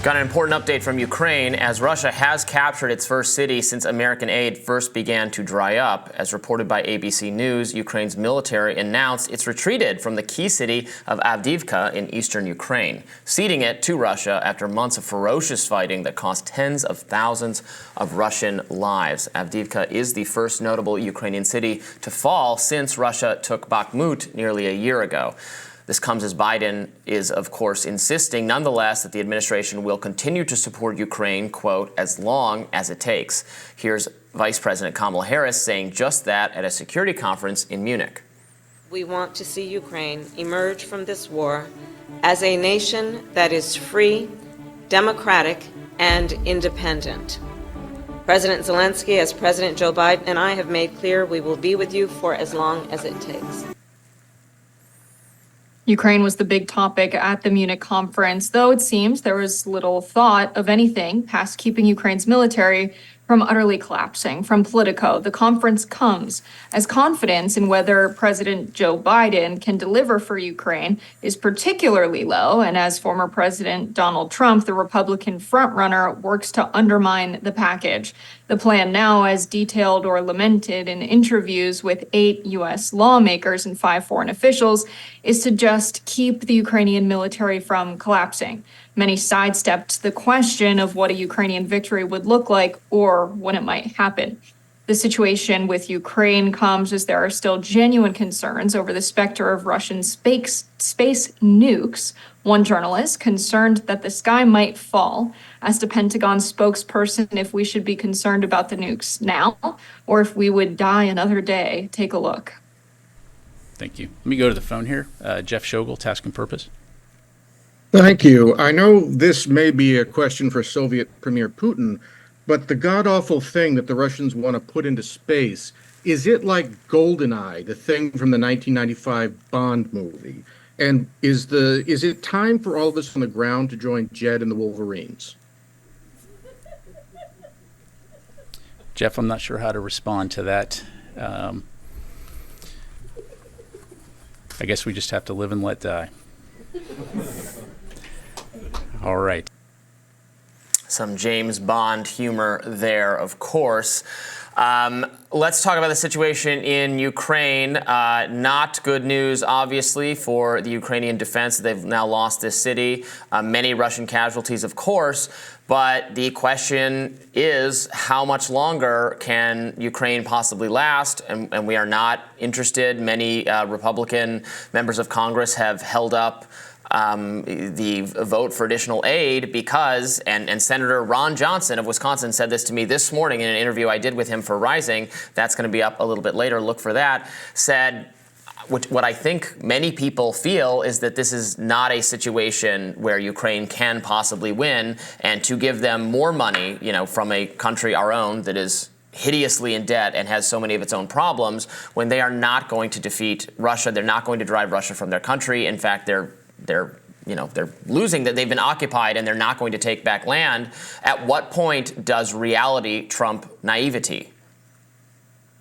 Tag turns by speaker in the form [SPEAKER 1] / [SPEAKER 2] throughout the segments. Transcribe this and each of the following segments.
[SPEAKER 1] Got an important update from Ukraine as Russia has captured its first city since American aid first began to dry up. As reported by ABC News, Ukraine's military announced it's retreated from the key city of Avdiivka in eastern Ukraine, ceding it to Russia after months of ferocious fighting that cost tens of thousands of Russian lives. Avdiivka is the first notable Ukrainian city to fall since Russia took Bakhmut nearly a year ago. This comes as Biden is, of course, insisting, nonetheless, that the administration will continue to support Ukraine, quote, as long as it takes. Here's Vice President Kamala Harris saying just that at a security conference in Munich.
[SPEAKER 2] We want to see Ukraine emerge from this war as a nation that is free, democratic, and independent. President Zelensky, as President Joe Biden and I have made clear, we will be with you for as long as it takes.
[SPEAKER 3] Ukraine was the big topic at the Munich conference, though it seems there was little thought of anything past keeping Ukraine's military from utterly collapsing. From Politico, the conference comes as confidence in whether President Joe Biden can deliver for Ukraine is particularly low, and as former President Donald Trump, the Republican frontrunner, works to undermine the package. The plan now, as detailed or lamented in interviews with 8 U.S. lawmakers and 5 foreign officials, is to just keep the Ukrainian military from collapsing. Many sidestepped the question of what a Ukrainian victory would look like or when it might happen. The situation with Ukraine comes as there are still genuine concerns over the specter of Russian space nukes. One journalist concerned that the sky might fall asked a Pentagon spokesperson if we should be concerned about the nukes now or if we would die another day. Take a look.
[SPEAKER 4] Thank you. Let me go to the phone here. Jeff Shogel, Task and Purpose.
[SPEAKER 5] Thank you. I know this may be a question for Soviet Premier Putin, but the god-awful thing that the Russians want to put into space, is it like GoldenEye, the thing from the 1995 Bond movie? And is it time for all of us on the ground to join Jed and the Wolverines?
[SPEAKER 4] Jeff, I'm not sure how to respond to that. I guess we just have to live and let die. All right.
[SPEAKER 1] Some James Bond humor there, of course. Let's talk about the situation in Ukraine. Not good news, obviously, for the Ukrainian defense. They've now lost this city. Many Russian casualties, of course. But the question is, how much longer can Ukraine possibly last? And we are not interested. Many Republican members of Congress have held up the vote for additional aid because, and Senator Ron Johnson of Wisconsin said this to me this morning in an interview I did with him for Rising, that's going to be up a little bit later, look for that, said what I think many people feel is that this is not a situation where Ukraine can possibly win, and to give them more money, from a country our own that is hideously in debt and has so many of its own problems, when they are not going to defeat Russia, they're not going to drive Russia from their country. In fact, they're losing, that they've been occupied and they're not going to take back land. At what point does reality trump naivety?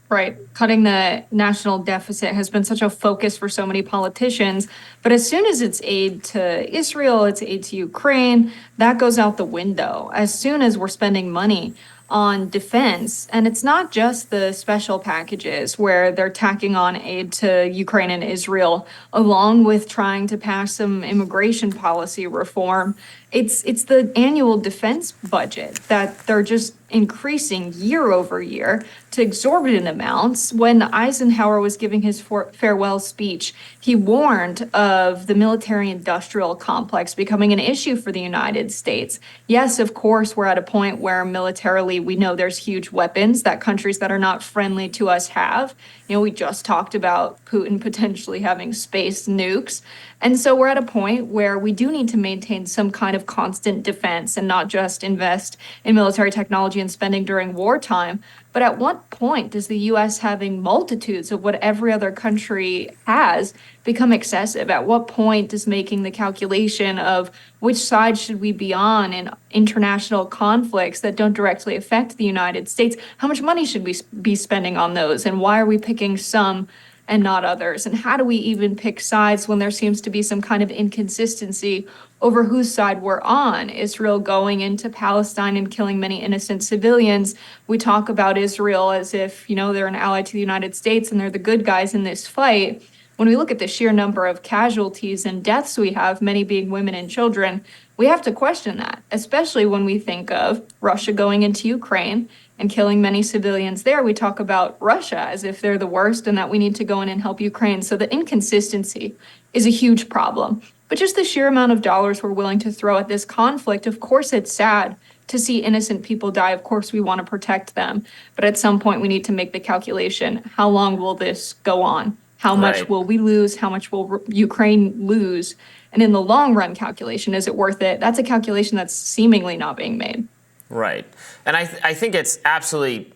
[SPEAKER 3] Right. Cutting the national deficit has been such a focus for so many politicians. But as soon as it's aid to Israel, it's aid to Ukraine, that goes out the window. As soon as we're spending money on defense, and it's not just the special packages where they're tacking on aid to Ukraine and Israel, along with trying to pass some immigration policy reform. It's the annual defense budget that they're just increasing year over year to exorbitant amounts. When Eisenhower was giving his farewell speech, he warned of the military-industrial complex becoming an issue for the United States. Yes, of course, we're at a point where militarily we know there's huge weapons that countries that are not friendly to us have. We just talked about Putin potentially having space nukes. And so we're at a point where we do need to maintain some kind of constant defense and not just invest in military technology and spending during wartime. But at what point does the U.S. having multitudes of what every other country has become excessive? At what point does making the calculation of which side should we be on in international conflicts that don't directly affect the United States, how much money should we be spending on those? And why are we picking some and not others? And how do we even pick sides when there seems to be some kind of inconsistency over whose side we're on? Israel going into Palestine and killing many innocent civilians. We talk about Israel as if, they're an ally to the United States and they're the good guys in this fight. When we look at the sheer number of casualties and deaths we have, many being women and children, we have to question that, especially when we think of Russia going into Ukraine and killing many civilians there. We talk about Russia as if they're the worst and that we need to go in and help Ukraine. So the inconsistency is a huge problem. But just the sheer amount of dollars we're willing to throw at this conflict, of course it's sad to see innocent people die. Of course we want to protect them. But at some point we need to make the calculation, how long will this go on? How much will we lose? How much will Ukraine lose? And in the long run calculation, is it worth it? That's a calculation that's seemingly not being made.
[SPEAKER 1] Right. And I think it's absolutely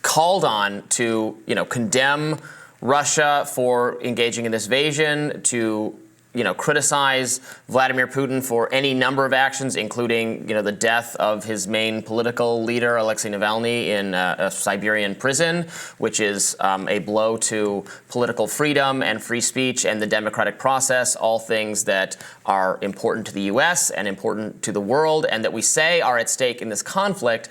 [SPEAKER 1] called on to, condemn Russia for engaging in this invasion, to criticize Vladimir Putin for any number of actions, including, the death of his main political leader, Alexei Navalny, in a Siberian prison, which is a blow to political freedom and free speech and the democratic process, all things that are important to the U.S. and important to the world and that we say are at stake in this conflict.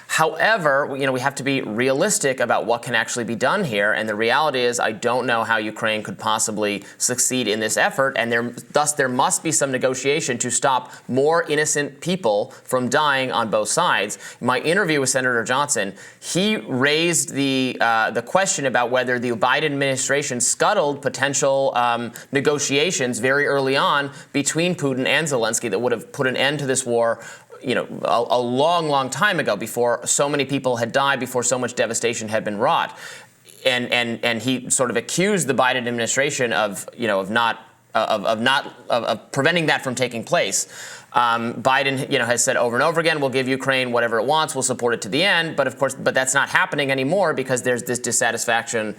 [SPEAKER 1] However, we have to be realistic about what can actually be done here. And the reality is, I don't know how Ukraine could possibly succeed in this effort. And there must be some negotiation to stop more innocent people from dying on both sides. In my interview with Senator Johnson, he raised the question about whether the Biden administration scuttled potential negotiations very early on between Putin and Zelensky that would have put an end to this war a long, long time ago, before so many people had died, before so much devastation had been wrought. And he sort of accused the Biden administration of preventing that from taking place. Biden, has said over and over again, we'll give Ukraine whatever it wants, we'll support it to the end. But of course, that's not happening anymore because there's this dissatisfaction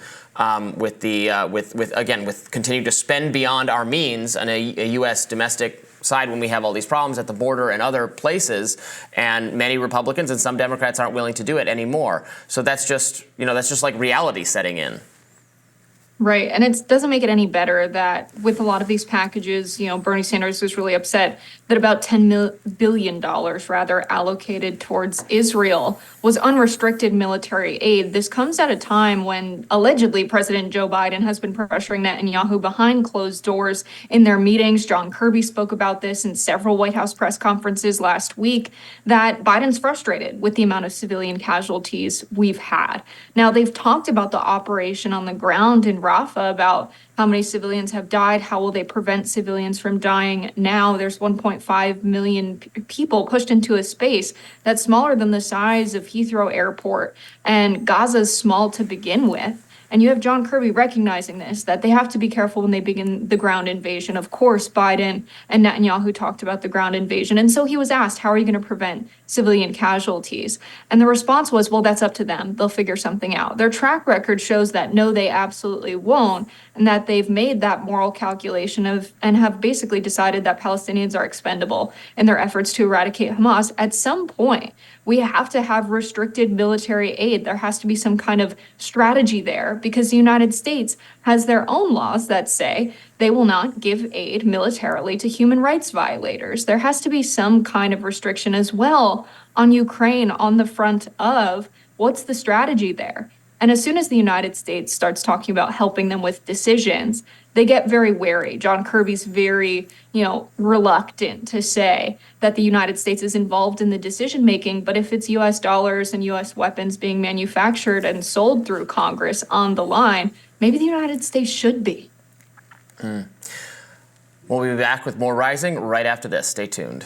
[SPEAKER 1] with continuing to spend beyond our means on a U.S. domestic side when we have all these problems at the border and other places, and many Republicans and some Democrats aren't willing to do it anymore. So that's just like reality setting in.
[SPEAKER 3] Right. And it doesn't make it any better that with a lot of these packages, Bernie Sanders was really upset that about $10 billion allocated towards Israel was unrestricted military aid. This comes at a time when allegedly President Joe Biden has been pressuring Netanyahu behind closed doors in their meetings. John Kirby spoke about this in several White House press conferences last week, that Biden's frustrated with the amount of civilian casualties we've had. Now, they've talked about the operation on the ground in Rafah, about how many civilians have died, how will they prevent civilians from dying now. There's 1.5 million people pushed into a space that's smaller than the size of Heathrow Airport, and Gaza's small to begin with. And you have John Kirby recognizing this, that they have to be careful when they begin the ground invasion. Of course, Biden and Netanyahu talked about the ground invasion. And so he was asked, how are you going to prevent civilian casualties? And the response was, well, that's up to them. They'll figure something out. Their track record shows that no, they absolutely won't, and that they've made that moral calculation and have basically decided that Palestinians are expendable in their efforts to eradicate Hamas. At some point, we have to have restricted military aid. There has to be some kind of strategy there, because the United States has their own laws that say they will not give aid militarily to human rights violators. There has to be some kind of restriction as well on Ukraine on the front of what's the strategy there. And as soon as the United States starts talking about helping them with decisions, they get very wary. John Kirby's very, reluctant to say that the United States is involved in the decision making. But if it's U.S. dollars and U.S. weapons being manufactured and sold through Congress on the line, maybe the United States should be.
[SPEAKER 1] We'll be back with more Rising right after this. Stay tuned.